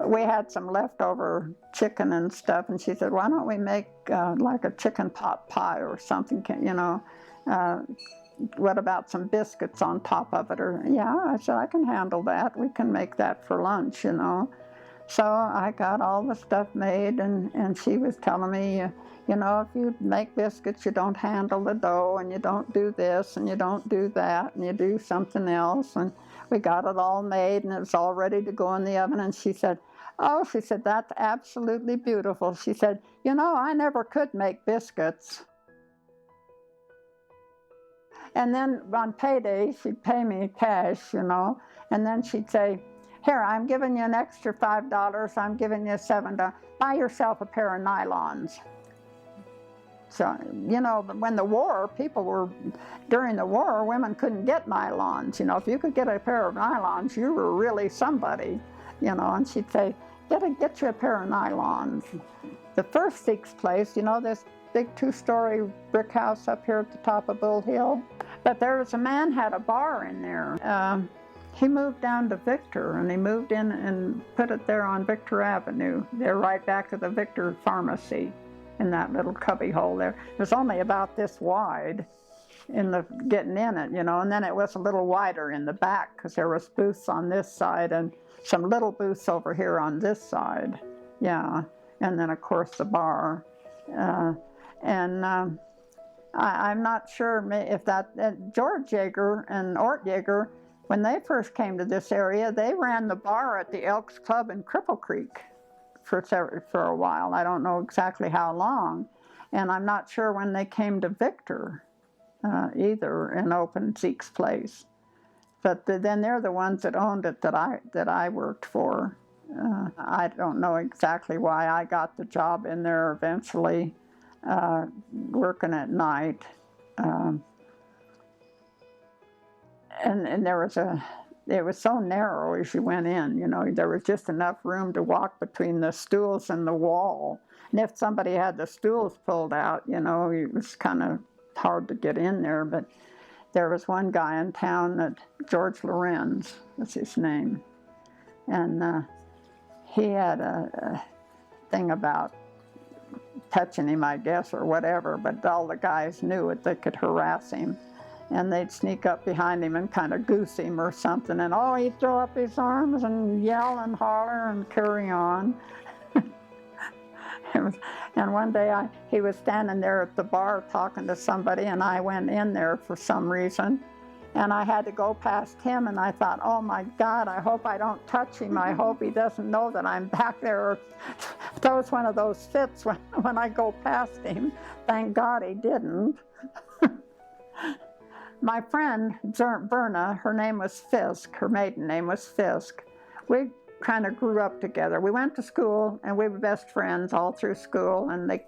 we had some leftover chicken and stuff, and she said, why don't we make like a chicken pot pie or something, what about some biscuits on top of it? Or, yeah, I said, I can handle that. We can make that for lunch, So I got all the stuff made, and she was telling me, if you make biscuits, you don't handle the dough, and you don't do this, and you don't do that, and you do something else. And we got it all made, and it was all ready to go in the oven. And she said, that's absolutely beautiful. She said, I never could make biscuits. And then on payday, she'd pay me cash, and then she'd say, here, I'm giving you an extra $5, I'm giving you $7. Buy yourself a pair of nylons. So, when the war, during the war, women couldn't get nylons. If you could get a pair of nylons, you were really somebody, and she'd say, get you a pair of nylons. The first Zeke's place, this big 2-story brick house up here at the top of Bull Hill, but there was a man had a bar in there. He moved down to Victor, and he moved in and put it there on Victor Avenue. They're right back of the Victor Pharmacy in that little cubby hole there. It was only about this wide getting in it, and then it was a little wider in the back because there was booths on this side and some little booths over here on this side. Yeah, and then of course the bar. I'm not sure if George Yeager and Ort Yeager, when they first came to this area, they ran the bar at the Elks Club in Cripple Creek for a while. I don't know exactly how long. And I'm not sure when they came to Victor either and opened Zeke's place. But then they're the ones that owned it that I worked for. I don't know exactly why I got the job in there eventually, working at night. And it was so narrow as you went in, there was just enough room to walk between the stools and the wall. And if somebody had the stools pulled out, it was kind of hard to get in there. But there was one guy in town George Lorenz was his name. And he had a thing about touching him, I guess, or whatever, but all the guys knew it. They could harass him. And they'd sneak up behind him and kind of goose him or something. And, he'd throw up his arms and yell and holler and carry on. And one day he was standing there at the bar talking to somebody, and I went in there for some reason. And I had to go past him, and I thought, oh my God, I hope I don't touch him. I hope he doesn't know that I'm back there, or throws one of those fits when I go past him. Thank God he didn't. My friend, Verna, her name was Fisk, her maiden name was Fisk. We kind of grew up together. We went to school, and we were best friends all through school, and they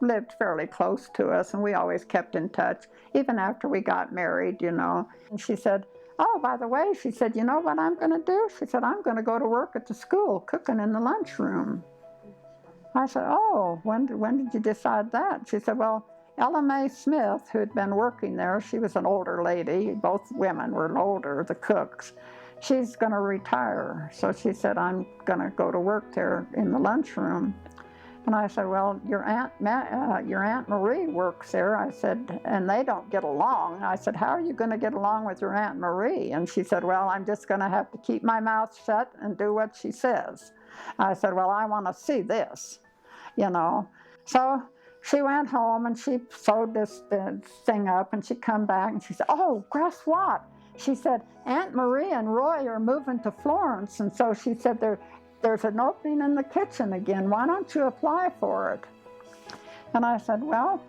lived fairly close to us, and we always kept in touch, even after we got married, And she said, by the way, she said, you know what I'm going to do? She said, I'm going to go to work at the school, cooking in the lunchroom. I said, when did you decide that? She said, well, Ella Mae Smith, who had been working there, she was an older lady. Both women were older, the cooks. She's going to retire. So she said, I'm going to go to work there in the lunchroom. And I said, well, your Aunt Marie works there. I said, and they don't get along. I said, how are you going to get along with your Aunt Marie? And she said, well, I'm just going to have to keep my mouth shut and do what she says. I said, well, I want to see this, So she went home and she sewed this thing up, and she come back and she said, guess what? She said, Aunt Marie and Roy are moving to Florence, and so she said, there's an opening in the kitchen again. Why don't you apply for it? And I said, well,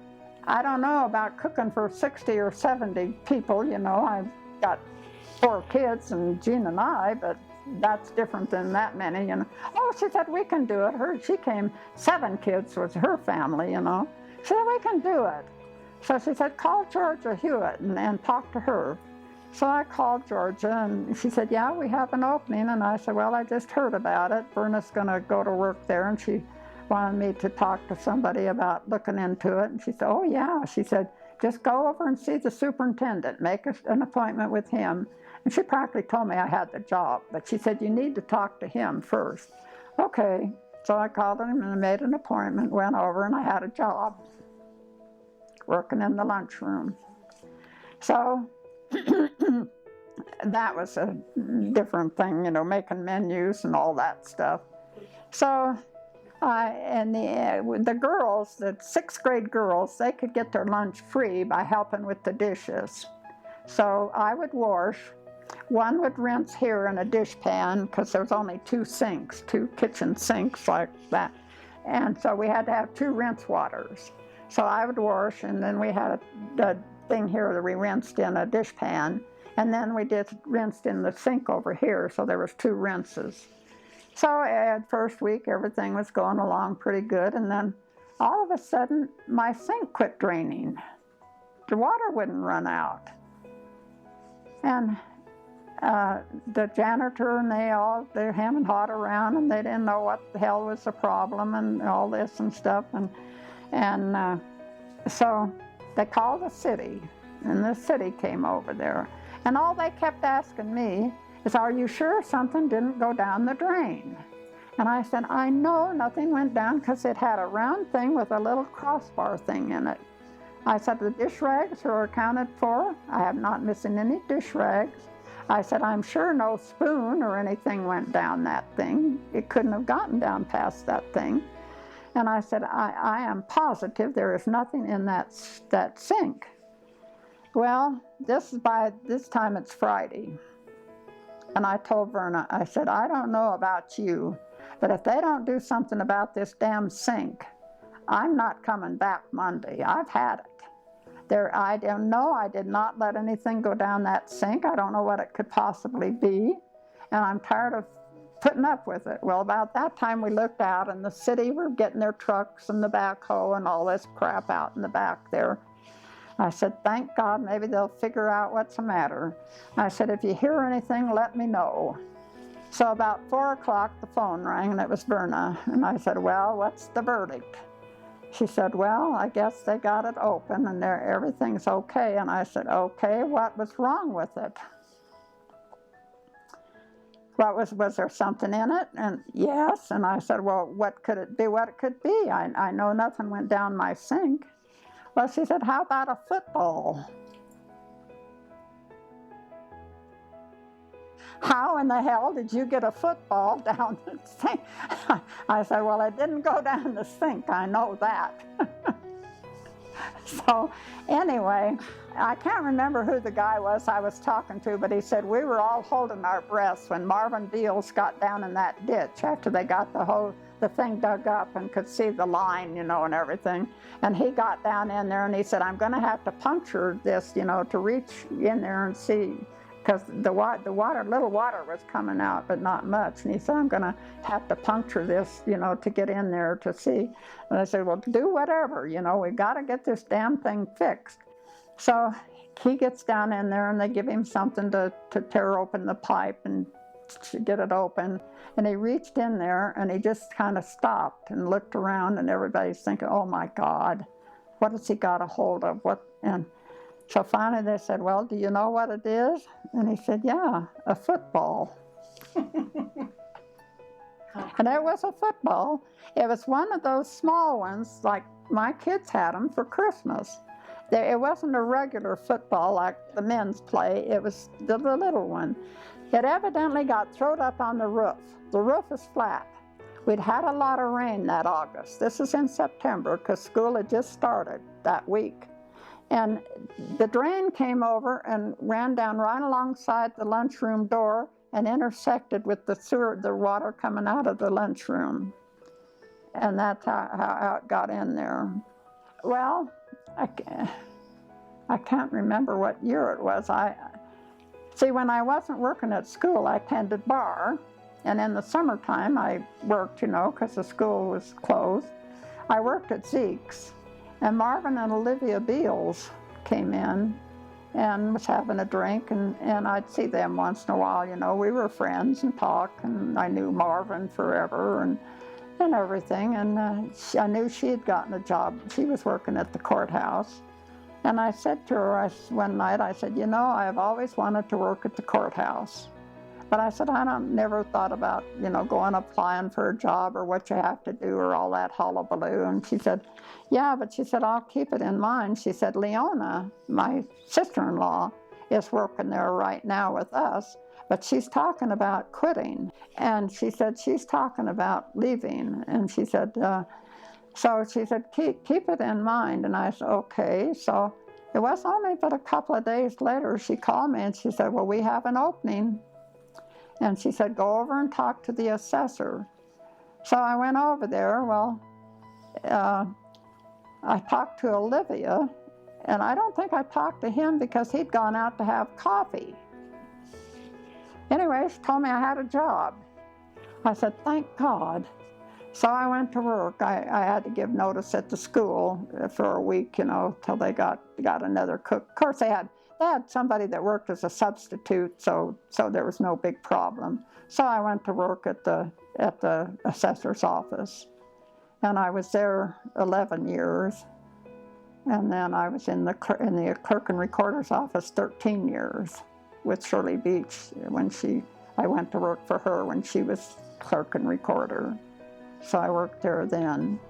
I don't know about cooking for 60 or 70 people, I've got 4 kids and Jean and I, but that's different than that many, she said, we can do it. She came, 7 kids was her family, She said, we can do it. So she said, call Georgia Hewitt and talk to her. So I called Georgia, and she said, yeah, we have an opening. And I said, well, I just heard about it. Verna's going to go to work there, and she wanted me to talk to somebody about looking into it. And she said, oh, yeah. She said, just go over and see the superintendent, make an appointment with him. And she practically told me I had the job, but she said, you need to talk to him first. Okay. So I called him and made an appointment, went over, and I had a job working in the lunchroom. So that was a different thing, you know, making menus and all that stuff. So and the girls, the 6th grade girls, they could get their lunch free by helping with the dishes. So I would wash. One would rinse here in a dishpan because there was only 2 sinks, 2 kitchen sinks like that. And so we had to have 2 rinse waters. So I would wash, and then we had a thing here that we rinsed in a dishpan, and then we just rinsed in the sink over here, so there was 2 rinses. So first week everything was going along pretty good, and then all of a sudden my sink quit draining. The water wouldn't run out. And the janitor and they're hem and hawed around, and they didn't know what the hell was the problem and all this and stuff. And so they called the city, and the city came over there. And all they kept asking me is, are you sure something didn't go down the drain? And I said, I know nothing went down because it had a round thing with a little crossbar thing in it. I said, the dish rags are accounted for. I am not missing any dish rags. I said, I'm sure no spoon or anything went down that thing. It couldn't have gotten down past that thing. And I said, I am positive there is nothing in that sink. Well, by this time it's Friday. And I told Verna, I said, I don't know about you, but if they don't do something about this damn sink, I'm not coming back Monday. I've had it. I don't know, I did not let anything go down that sink. I don't know what it could possibly be, and I'm tired of putting up with it. Well, about that time we looked out, and the city were getting their trucks and the backhoe and all this crap out in the back there. I said, thank God, maybe they'll figure out what's the matter. I said, if you hear anything, let me know. So about 4 o'clock, the phone rang, and it was Verna. And I said, well, what's the verdict? She said, well, I guess they got it open, and everything's okay. And I said, okay, what was wrong with it? Was there something in it? And yes. And I said, well, what could it be? What it could be? I know nothing went down my sink. Well, she said, how about a football? How in the hell did you get a football down the sink? I said, well, it didn't go down the sink, I know that. So anyway, I can't remember who the guy was I was talking to, but he said we were all holding our breaths when Marvin Beals got down in that ditch after they got the thing dug up and could see the line, you know, and everything. And he got down in there and he said, I'm going to have to puncture this, you know, to reach in there and see, because the little water was coming out, but not much. And he said, I'm going to have to puncture this, you know, to get in there to see. And I said, well, do whatever, you know, we've got to get this damn thing fixed. So he gets down in there and they give him something to tear open the pipe and to get it open. And he reached in there and he just kind of stopped and looked around, and everybody's thinking, oh my God, what has he got a hold of? And so finally they said, well, do you know what it is? And he said, yeah, a football. And it was a football. It was one of those small ones, like my kids had them for Christmas. It wasn't a regular football like the men's play. It was the little one. It evidently got thrown up on the roof. The roof is flat. We'd had a lot of rain that August. This is in September because school had just started that week. And the drain came over and ran down right alongside the lunchroom door and intersected with the water coming out of the lunchroom. And that's how it got in there. Well, I can't remember what year it was. See, when I wasn't working at school, I tended bar. And in the summertime, I worked, you know, because the school was closed. I worked at Zeke's. And Marvin and Olivia Beals came in and was having a drink, and I'd see them once in a while, you know. We were friends and talk, and I knew Marvin forever and everything. And I knew she had gotten a job. She was working at the courthouse. And I said to her one night, I said, you know, I've always wanted to work at the courthouse. But I said, I never thought about, going applying for a job or what you have to do or all that hullabaloo. And she said, yeah, but she said, I'll keep it in mind. She said, Leona, my sister-in-law, is working there right now with us, but she's talking about quitting. And she said, she's talking about leaving. And she said, so she said, keep it in mind. And I said, okay. So it was only but a couple of days later, she called me and she said, well, we have an opening. And she said, go over and talk to the assessor. So I went over there. Well, I talked to Olivia, and I don't think I talked to him because he'd gone out to have coffee. Anyway, she told me I had a job. I said, thank God. So I went to work. I had to give notice at the school for a week, till they got another cook. Of course, they had somebody that worked as a substitute, so there was no big problem. So I went to work at the assessor's office, and I was there 11 years. And then I was in the clerk and recorder's office 13 years with Shirley Beach I went to work for her when she was clerk and recorder. So I worked there then.